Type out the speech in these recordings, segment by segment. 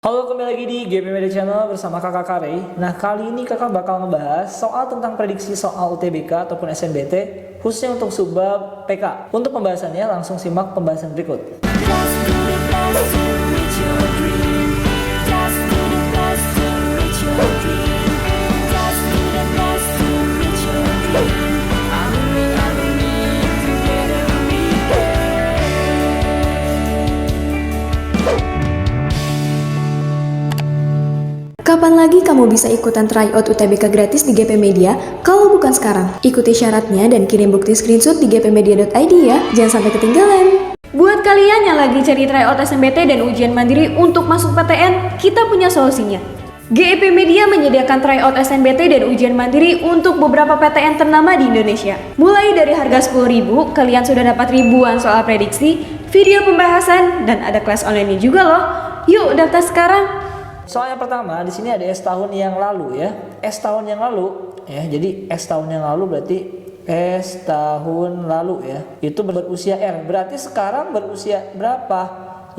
Halo, kembali lagi di GP Media Channel bersama kakak Kare. Nah, kali ini kakak bakal ngebahas soal tentang prediksi soal UTBK ataupun SNBT khususnya untuk subbab PK. Untuk pembahasannya langsung simak pembahasan berikut. Kapan lagi kamu bisa ikutan tryout UTBK gratis di GP Media kalau bukan sekarang? Ikuti syaratnya dan kirim bukti screenshot di gpmedia.id ya, jangan sampai ketinggalan. Buat kalian yang lagi cari tryout SNBT dan ujian mandiri untuk masuk PTN, kita punya solusinya. GEP Media menyediakan tryout SNBT dan ujian mandiri untuk beberapa PTN ternama di Indonesia. Mulai dari harga 10.000, kalian sudah dapat ribuan soal prediksi, video pembahasan, dan ada kelas online-nya juga loh. Yuk daftar sekarang! Soal yang pertama, di sini ada S tahun yang lalu ya. S tahun yang lalu ya. Jadi S tahun yang lalu berarti S tahun lalu ya. Itu berusia R. Berarti sekarang berusia berapa?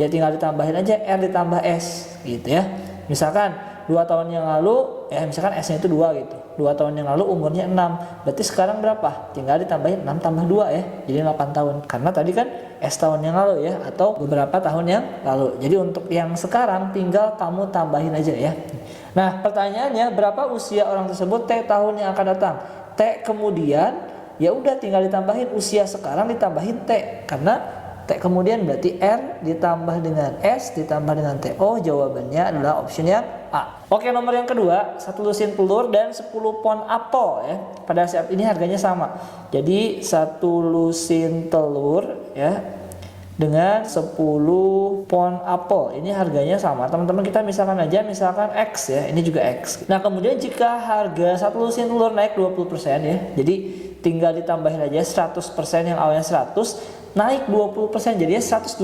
Ya tinggal ditambahin aja R ditambah S gitu ya. Misalkan 2 tahun yang lalu ya, misalkan S-nya itu 2 gitu. 2 tahun yang lalu umurnya 6. Berarti sekarang berapa? Tinggal ditambahin 6 tambah 2 ya. Jadi 8 tahun. Karena tadi kan S tahun yang lalu ya, atau beberapa tahun yang lalu. Jadi untuk yang sekarang tinggal kamu tambahin aja ya. Nah, pertanyaannya berapa usia orang tersebut T tahun yang akan datang? T kemudian ya udah tinggal ditambahin usia sekarang ditambahin T, karena T kemudian berarti R ditambah dengan S ditambah dengan T. Oh, jawabannya adalah option yang A. Oke, nomor yang kedua, 1 lusin telur dan 10 pon apel ya. Pada saat ini harganya sama. Jadi 1 lusin telur ya dengan 10 pon apel. Ini harganya sama. Teman-teman kita misalkan aja misalkan X ya. Ini juga X. Nah, kemudian jika harga 1 lusin telur naik 20% ya. Jadi tinggal ditambahin aja 100% yang awalnya 100 naik 20%, jadinya 120%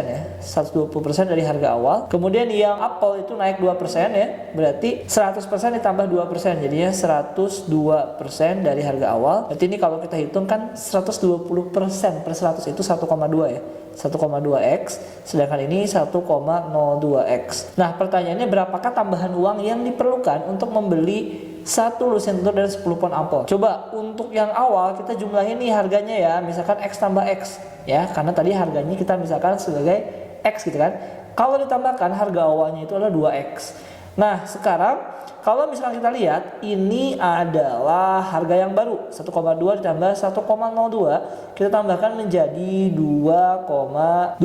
ya. 120% dari harga awal. Kemudian yang apel itu naik 2% ya. Berarti 100% ditambah 2%, jadinya 102% dari harga awal. Berarti ini kalau kita hitung kan 120% per 100 itu 1,2 ya. 1,2x, sedangkan ini 1,02x. Nah, pertanyaannya berapakah tambahan uang yang diperlukan untuk membeli 1 lusin telur dan 10 pon apel? Coba untuk yang awal kita jumlahin nih harganya ya, misalkan X tambah X ya, karena tadi harganya kita misalkan sebagai X gitu kan. Kalau ditambahkan harga awalnya itu adalah 2X. Nah, sekarang kalau misalkan kita lihat ini adalah harga yang baru, 1,2 ditambah 1,02, kita tambahkan menjadi 2,22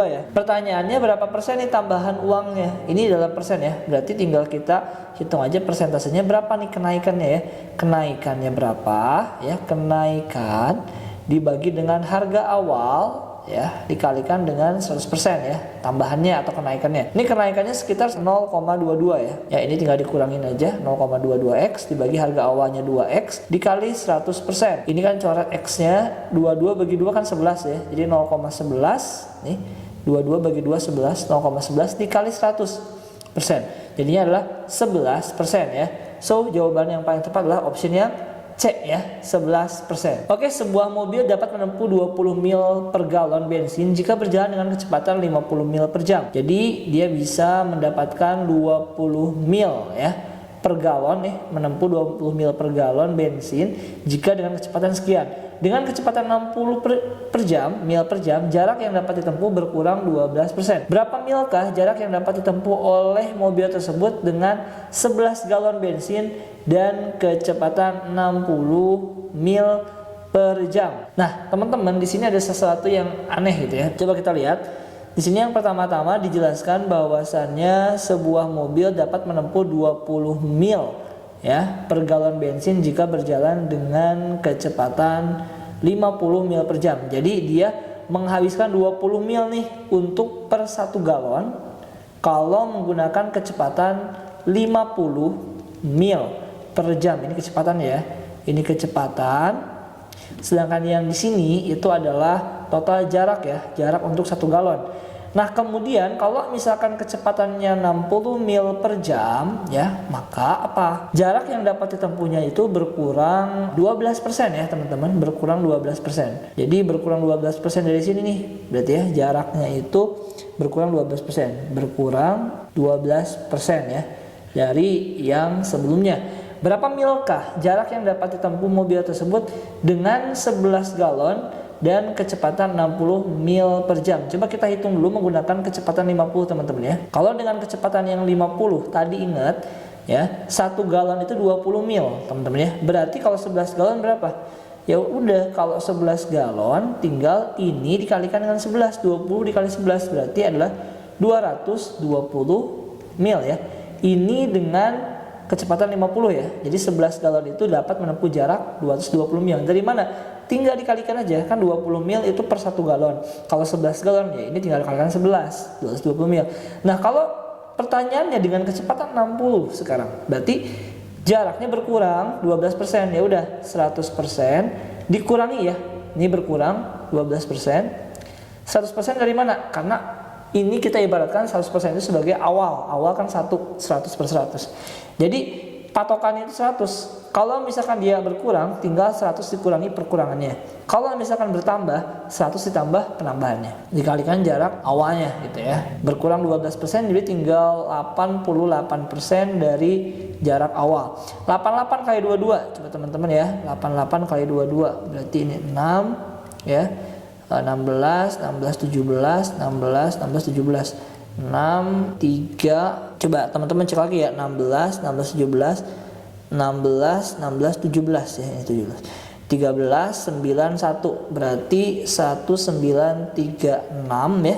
ya. Pertanyaannya berapa persen nih tambahan uangnya? Ini dalam persen ya. Berarti tinggal kita hitung aja persentasenya berapa nih kenaikannya ya. Kenaikannya berapa ya? Kenaikan dibagi dengan harga awal ya, dikalikan dengan 100% ya tambahannya atau kenaikannya. Ini kenaikannya sekitar 0,22 ya. Ya, ini tinggal dikurangin aja, 0,22x dibagi harga awalnya 2x dikali 100%. Ini kan coret x-nya 22 bagi 2 kan 11 ya. Jadi 0,11 nih. 22 bagi 2 11, 0,11 dikali 100%. Jadinya adalah 11% ya. So, jawaban yang paling tepat adalah option yang C ya, 11%. Oke, sebuah mobil dapat menempuh 20 mil per galon bensin jika berjalan dengan kecepatan 50 mil per jam. Jadi dia bisa mendapatkan 20 mil ya per galon nih, menempuh 20 mil per galon bensin jika dengan kecepatan sekian. Dengan kecepatan 60 per jam, mil per jam, jarak yang dapat ditempuh berkurang 12%. Berapa milkah jarak yang dapat ditempuh oleh mobil tersebut dengan 11 galon bensin dan kecepatan 60 mil per jam? Nah, teman-teman, di sini ada sesuatu yang aneh gitu ya. Coba kita lihat. Di sini yang pertama-tama dijelaskan bahwasannya sebuah mobil dapat menempuh 20 mil ya per galon bensin jika berjalan dengan kecepatan 50 mil per jam. Jadi dia menghabiskan 20 mil nih untuk per 1 galon kalau menggunakan kecepatan 50 mil per jam. Ini kecepatan ya. Ini kecepatan. Sedangkan yang di sini itu adalah total jarak ya, jarak untuk 1 galon. Nah, kemudian kalau misalkan kecepatannya 60 mil per jam ya, maka apa? Jarak yang dapat ditempuhnya itu berkurang 12% ya, teman-teman, berkurang 12%. Jadi berkurang 12% dari sini nih. Berarti ya jaraknya itu berkurang 12%, berkurang 12% ya dari yang sebelumnya. Berapa milkah jarak yang dapat ditempuh mobil tersebut dengan 11 galon dan kecepatan 60 mil per jam? Coba kita hitung dulu menggunakan kecepatan 50 teman-teman ya. Kalau dengan kecepatan yang 50 tadi ingat ya, 1 galon itu 20 mil teman-teman ya. Berarti kalau 11 galon berapa? Ya udah, kalau 11 galon tinggal ini dikalikan dengan 11, 20 dikali 11 berarti adalah 220 mil ya. Ini dengan kecepatan 50 ya. Jadi 11 galon itu dapat menempuh jarak 220 mil. Dari mana? Tinggal dikalikan aja, kan 20 mil itu per 1 galon. Kalau 11 galon ya ini tinggal dikalikan 11, 220 mil. Nah, kalau pertanyaannya dengan kecepatan 60 sekarang, berarti jaraknya berkurang 12%. Ya udah, 100% dikurangi ya. Ini berkurang 12%. 100% dari mana? Karena ini kita ibaratkan 100% itu sebagai awal. Awal kan 100/100. Jadi patokannya itu 100. Kalau misalkan dia berkurang, tinggal 100 dikurangi perkurangannya. Kalau misalkan bertambah, 100 ditambah penambahannya. Dikalikan jarak awalnya gitu ya. Berkurang 12%, jadi tinggal 88% dari jarak awal. 88 kali 22, coba teman-teman ya. 88 kali 22, berarti ini 6 ya. 16, 17, 16, 17, 6, 3. Coba teman-teman cek lagi ya, 16, 17, 16, 17 ya, ini 17. 13, 9, 1. Berarti 1936 ya.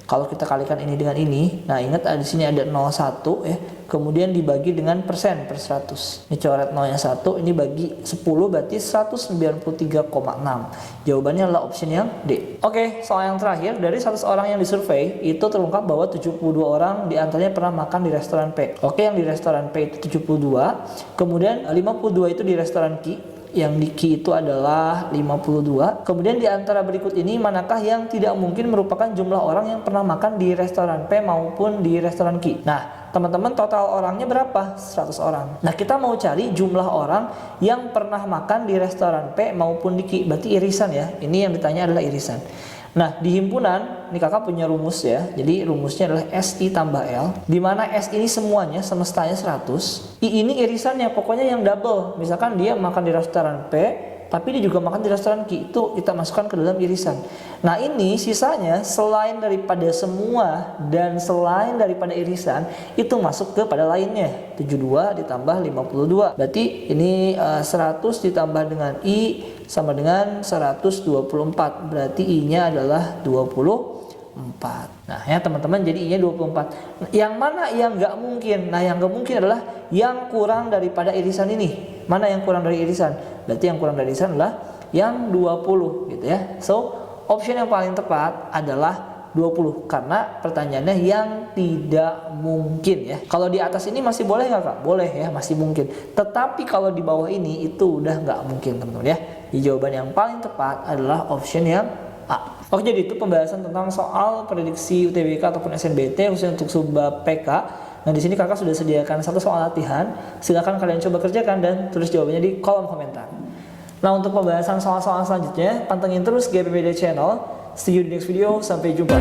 Kalau kita kalikan ini dengan ini, nah ingat di sini ada 01 ya. Kemudian dibagi dengan persen per 100. Ini coret nolnya 1, ini bagi 10 berarti 193,6. Jawabannya adalah option yang D. Oke, soal yang terakhir, dari 100 orang yang disurvei, itu terungkap bahwa 72 orang diantaranya pernah makan di restoran P. Oke, yang di restoran P itu 72, kemudian 52 itu di restoran Q. Yang di Q itu adalah 52. Kemudian di antara berikut ini manakah yang tidak mungkin merupakan jumlah orang yang pernah makan di restoran P maupun di restoran Q? Nah, teman-teman, total orangnya berapa? 100 orang. Nah, kita mau cari jumlah orang yang pernah makan di restoran P maupun di Q. Berarti irisan ya. Ini yang ditanya adalah irisan. Nah, di himpunan, ini kakak punya rumus ya. Jadi rumusnya adalah SI tambah L, di mana S ini semuanya semestanya 100. I ini irisannya, pokoknya yang double. Misalkan dia makan di restoran P, tapi dia juga makan di restoran Q, itu kita masukkan ke dalam irisan. Nah, ini sisanya selain daripada semua dan selain daripada irisan, itu masuk ke pada lainnya. 72 ditambah 52. Berarti ini 100 ditambah dengan I sama dengan 124. Berarti I-nya adalah 24. Nah ya teman-teman, jadi I-nya 24. Yang mana yang nggak mungkin? Nah, yang nggak mungkin adalah yang kurang daripada irisan ini. Mana yang kurang dari irisan? Berarti yang kurang dari irisan adalah yang 20 gitu ya. So, option yang paling tepat adalah 20, karena pertanyaannya yang tidak mungkin ya. Kalau di atas ini masih boleh nggak kak? Boleh ya, masih mungkin. Tetapi kalau di bawah ini itu udah nggak mungkin teman-teman ya. Jawaban yang paling tepat adalah option yang A. Oke, jadi itu pembahasan tentang soal prediksi UTBK ataupun SNBT khususnya untuk subbab PK. Nah, di sini kakak sudah sediakan satu soal latihan. Silakan kalian coba kerjakan dan tulis jawabannya di kolom komentar. Nah, untuk pembahasan soal-soal selanjutnya, pantengin terus GP Media Channel. See you di next video, sampai jumpa.